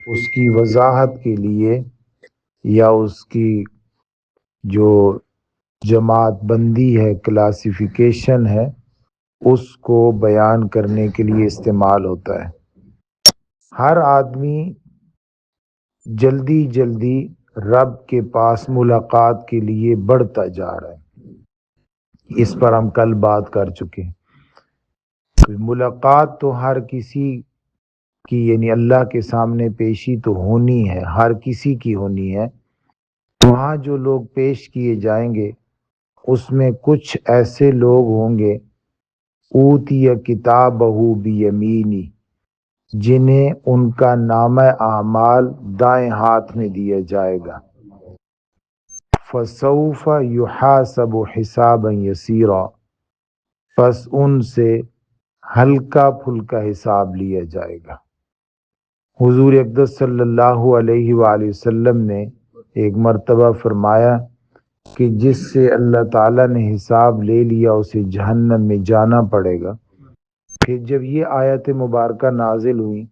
اس کی وضاحت کے لیے یا اس کی جو جماعت بندی ہے، کلاسیفیکیشن ہے، اس کو بیان کرنے کے لیے استعمال ہوتا ہے۔ ہر آدمی جلدی جلدی رب کے پاس ملاقات کے لیے بڑھتا جا رہا ہے، اس پر ہم کل بات کر چکے ہیں۔ ملاقات تو ہر کسی کی، یعنی اللہ کے سامنے پیشی تو ہونی ہے، ہر کسی کی ہونی ہے۔ وہاں جو لوگ پیش کیے جائیں گے اس میں کچھ ایسے لوگ ہوں گے اوتی کتابہ بیمینی، جنہیں ان کا نامہ اعمال دائیں ہاتھ میں دیا جائے گا۔ فسوف یحاسب حسابا یسیرا، پس ان سے ہلکا پھلکا حساب لیا جائے گا۔ حضور اقدس صلی اللہ علیہ وآلہ وسلم نے ایک مرتبہ فرمایا کہ جس سے اللہ تعالیٰ نے حساب لے لیا اسے جہنم میں جانا پڑے گا۔ پھر جب یہ آیت مبارکہ نازل ہوئی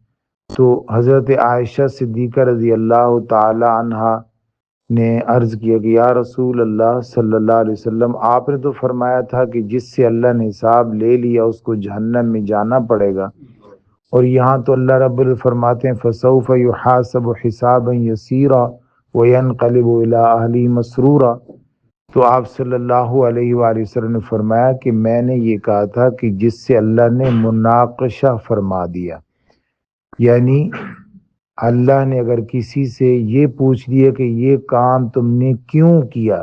تو حضرت عائشہ صدیقہ رضی اللہ تعالی عنہا نے عرض کیا کہ یا رسول اللہ صلی اللہ علیہ وسلم، آپ نے تو فرمایا تھا کہ جس سے اللہ نے حساب لے لیا اس کو جہنم میں جانا پڑے گا، اور یہاں تو اللہ رب العزت فرماتے ہیں فسوف یحاسب حسابا یسیرا وینقلب الی اہلہ مسرورا۔ تو آپ صلی اللہ علیہ وآلہ وسلم نے فرمایا کہ میں نے یہ کہا تھا کہ جس سے اللہ نے مناقشہ فرما دیا، یعنی اللہ نے اگر کسی سے یہ پوچھ لیا کہ یہ کام تم نے کیوں کیا،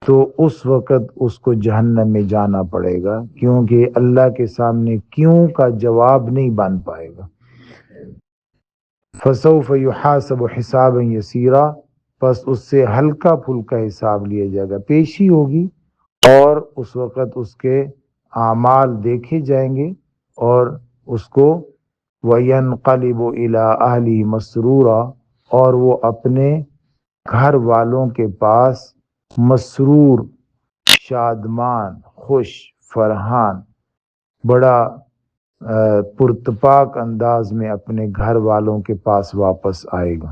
تو اس وقت اس کو جہنم میں جانا پڑے گا، کیونکہ اللہ کے سامنے کیوں کا جواب نہیں بن پائے گا۔ فسوف یحاسب حسابا یسیرا، پس اس سے ہلکا پھلکا حساب لیا جائے گا، پیشی ہوگی اور اس وقت اس کے اعمال دیکھے جائیں گے، اور اس کو وَيَنْقَلِبُ إِلَىٰ أَهْلِهِ مَسْرُورًا، اور وہ اپنے گھر والوں کے پاس مسرور، شادمان، خوش، فرحان، بڑا پرتپاک انداز میں اپنے گھر والوں کے پاس واپس آئے گا۔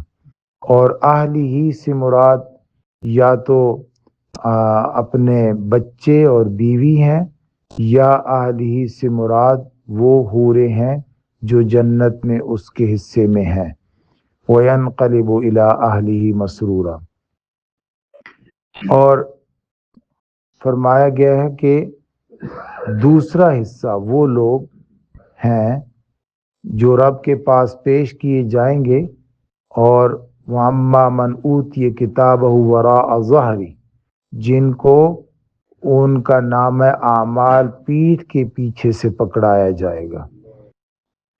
اور اہلی ہی سے مراد یا تو اپنے بچے اور بیوی ہیں، یا اہلی ہی سے مراد وہ حوریں ہیں جو جنت میں اس کے حصے میں ہیں۔ وَيَنْقَلِبُ إِلَىٰ أَهْلِهِ مَسْرُورًا۔ اور فرمایا گیا ہے کہ دوسرا حصہ وہ لوگ ہیں جو رب کے پاس پیش کیے جائیں گے، اور وَأَمَّا مَنْ أُوتِيَ كِتَابَهُ وَرَاءَ ظَهْرِهِ، جن کو ان کا نام اعمال پیٹھ کے پیچھے سے پکڑایا جائے گا۔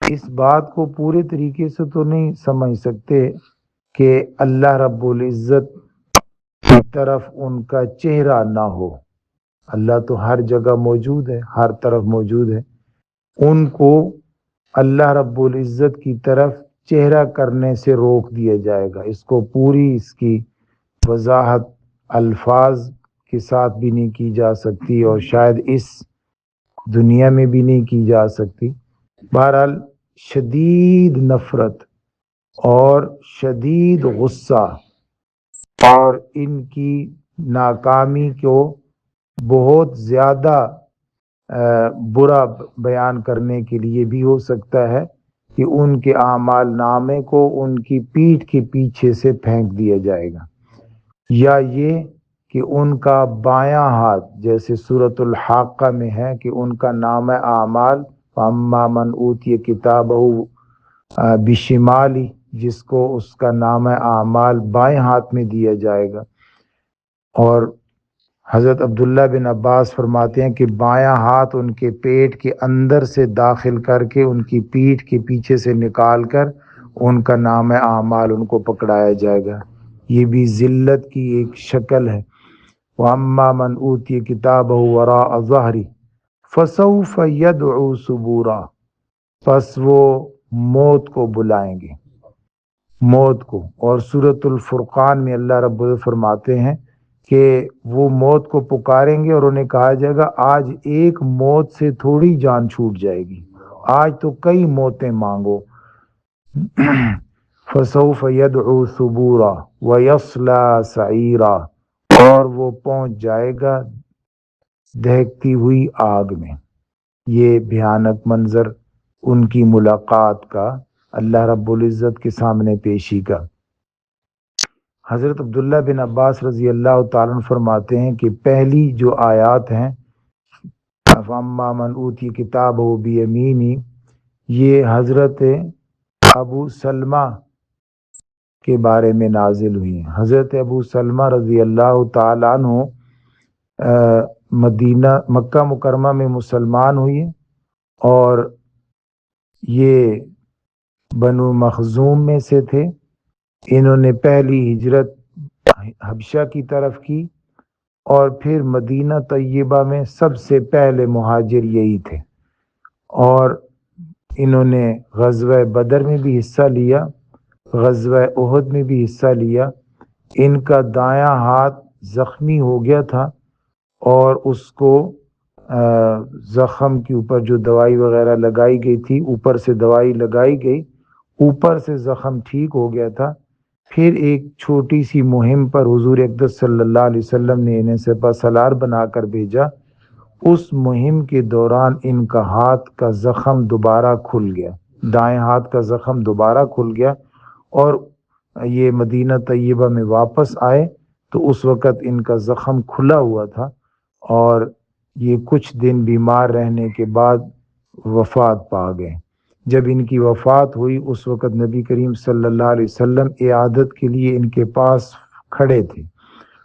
اس بات کو پورے طریقے سے تو نہیں سمجھ سکتے کہ اللہ رب العزت کی طرف ان کا چہرہ نہ ہو، اللہ تو ہر جگہ موجود ہے، ہر طرف موجود ہے، ان کو اللہ رب العزت کی طرف چہرہ کرنے سے روک دیا جائے گا۔ اس کو پوری اس کی وضاحت الفاظ کے ساتھ بھی نہیں کی جا سکتی، اور شاید اس دنیا میں بھی نہیں کی جا سکتی۔ بہرحال شدید نفرت اور شدید غصہ اور ان کی ناکامی کو بہت زیادہ برا بیان کرنے کے لیے بھی ہو سکتا ہے کہ ان کے اعمال نامے کو ان کی پیٹھ کے پیچھے سے پھینک دیا جائے گا، یا یہ کہ ان کا بایاں ہاتھ، جیسے سورۃ الحاقہ میں ہے کہ ان کا نام اعمال فَأَمَّا مَنْ أُوتِيَ كِتَابَهُ بِشِمَالِهِ، جس کو اس کا نام اعمال بائیں ہاتھ میں دیا جائے گا۔ اور حضرت عبداللہ بن عباس فرماتے ہیں کہ بایاں ہاتھ ان کے پیٹ کے اندر سے داخل کر کے ان کی پیٹھ کے پیچھے سے نکال کر ان کا نام اعمال ان کو پکڑایا جائے گا۔ یہ بھی ذلت کی ایک شکل ہے۔ وَأَمَّا مَنْ أُوتِيَ كِتَابَهُ وَرَاءَ ظَهْرِهِ فَسَوْفَ يَدْعُو ثُبُورًا، پس وہ موت کو بلائیں گے، موت کو۔ اور سورۃ الفرقان میں اللہ رب العزت فرماتے ہیں کہ وہ موت کو پکاریں گے اور انہیں کہا جائے گا آج ایک موت سے تھوڑی جان چھوٹ جائے گی، آج تو کئی موتیں مانگو۔ فسوف يدعو ثبورا ويصلى سعيرا، اور وہ پہنچ جائے گا دہکتی ہوئی آگ میں۔ یہ بھیانک منظر ان کی ملاقات کا، اللہ رب العزت کے سامنے پیشی کا۔ حضرت عبداللہ بن عباس رضی اللہ تعالیٰ عنہ فرماتے ہیں کہ پہلی جو آیات ہیں فَأَمَّا مَنْ أُوتِیَ کِتَابَهُ بِیَمِینِهِ، یہ حضرت ابو سلمہ کے بارے میں نازل ہوئی ہیں۔ حضرت ابو سلمہ رضی اللہ تعالیٰ عنہ مکہ مکرمہ میں مسلمان ہوئے اور یہ بنو مخزوم میں سے تھے۔ انہوں نے پہلی ہجرت حبشہ کی طرف کی اور پھر مدینہ طیبہ میں سب سے پہلے مہاجر یہی تھے، اور انہوں نے غزوہ بدر میں بھی حصہ لیا، غزوہ احد میں بھی حصہ لیا۔ ان کا دایاں ہاتھ زخمی ہو گیا تھا اور اس کو زخم کے اوپر جو دوائی وغیرہ لگائی گئی تھی، اوپر سے دوائی لگائی گئی، اوپر سے زخم ٹھیک ہو گیا تھا۔ پھر ایک چھوٹی سی مہم پر حضور اقدس صلی اللہ علیہ وسلم نے انہیں سپہ سالار بنا کر بھیجا۔ اس مہم کے دوران ان کا ہاتھ کا زخم دوبارہ کھل گیا، دائیں ہاتھ کا زخم دوبارہ کھل گیا، اور یہ مدینہ طیبہ میں واپس آئے تو اس وقت ان کا زخم کھلا ہوا تھا، اور یہ کچھ دن بیمار رہنے کے بعد وفات پا گئے۔ جب ان کی وفات ہوئی اس وقت نبی کریم صلی اللہ علیہ وسلم عیادت کے لیے ان کے پاس کھڑے تھے۔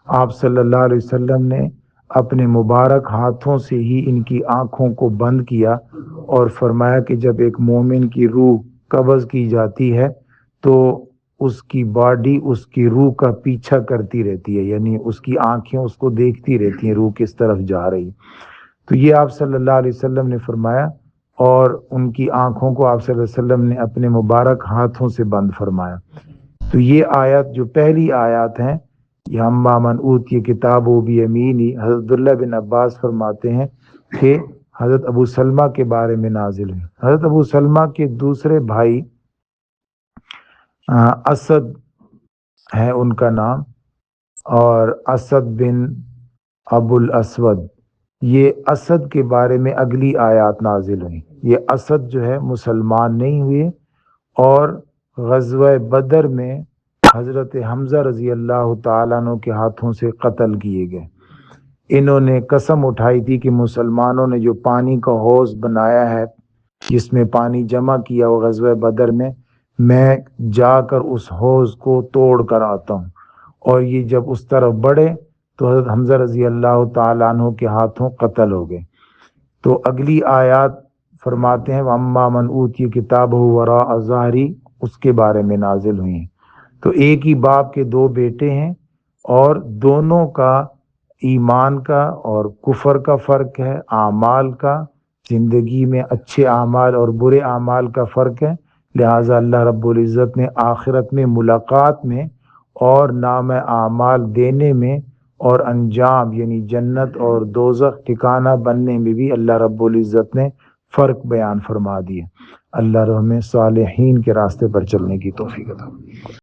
آپ صلی اللہ علیہ وسلم نے اپنے مبارک ہاتھوں سے ہی ان کی آنکھوں کو بند کیا اور فرمایا کہ جب ایک مومن کی روح قبض کی جاتی ہے تو اس کی باڈی اس کی روح کا پیچھا کرتی رہتی ہے، یعنی اس کی آنکھیں اس کو دیکھتی رہتی ہیں روح کس طرف جا رہی۔ تو یہ آپ صلی اللہ علیہ وسلم نے فرمایا، اور ان کی آنکھوں کو آپ صلی اللہ علیہ وسلم نے اپنے مبارک ہاتھوں سے بند فرمایا۔ تو یہ آیات جو پہلی آیات ہیں، یہ اما من اوتی کتابہ بیمینہ، حضرت عبداللہ بن عباس فرماتے ہیں کہ حضرت ابو سلمہ کے بارے میں نازل ہوئی۔ حضرت ابو سلمہ کے دوسرے بھائی اسد ہے ان کا نام، اور اسد بن ابو الاسود، یہ اسد کے بارے میں اگلی آیات نازل ہوئی۔ یہ اسد جو ہے مسلمان نہیں ہوئے، اور غزوہ بدر میں حضرت حمزہ رضی اللہ تعالیٰ عنہ کے ہاتھوں سے قتل کیے گئے۔ انہوں نے قسم اٹھائی تھی کہ مسلمانوں نے جو پانی کا حوض بنایا ہے جس میں پانی جمع کیا وہ غزوہ بدر میں جا کر اس حوض کو توڑ کر آتا ہوں، اور یہ جب اس طرف بڑھے تو حضرت حمزہ رضی اللہ تعالیٰ عنہ کے ہاتھوں قتل ہو گئے۔ تو اگلی آیات فرماتے ہیں وَأَمَّا مَنْ أُوتِیَ کِتَابَهُ وَرَاءَ ظَهْرِهِ، اس کے بارے میں نازل ہوئی ہیں۔ تو ایک ہی باپ کے دو بیٹے ہیں، اور دونوں کا ایمان کا اور کفر کا فرق ہے، اعمال کا، زندگی میں اچھے اعمال اور برے اعمال کا فرق ہے، لہٰذا اللہ رب العزت نے آخرت میں ملاقات میں اور نام اعمال دینے میں اور انجام یعنی جنت اور دوزخ ٹھکانہ بننے میں بھی اللہ رب العزت نے فرق بیان فرما دیا۔ اللہ ہمیں صالحین کے راستے پر چلنے کی توفیق عطا۔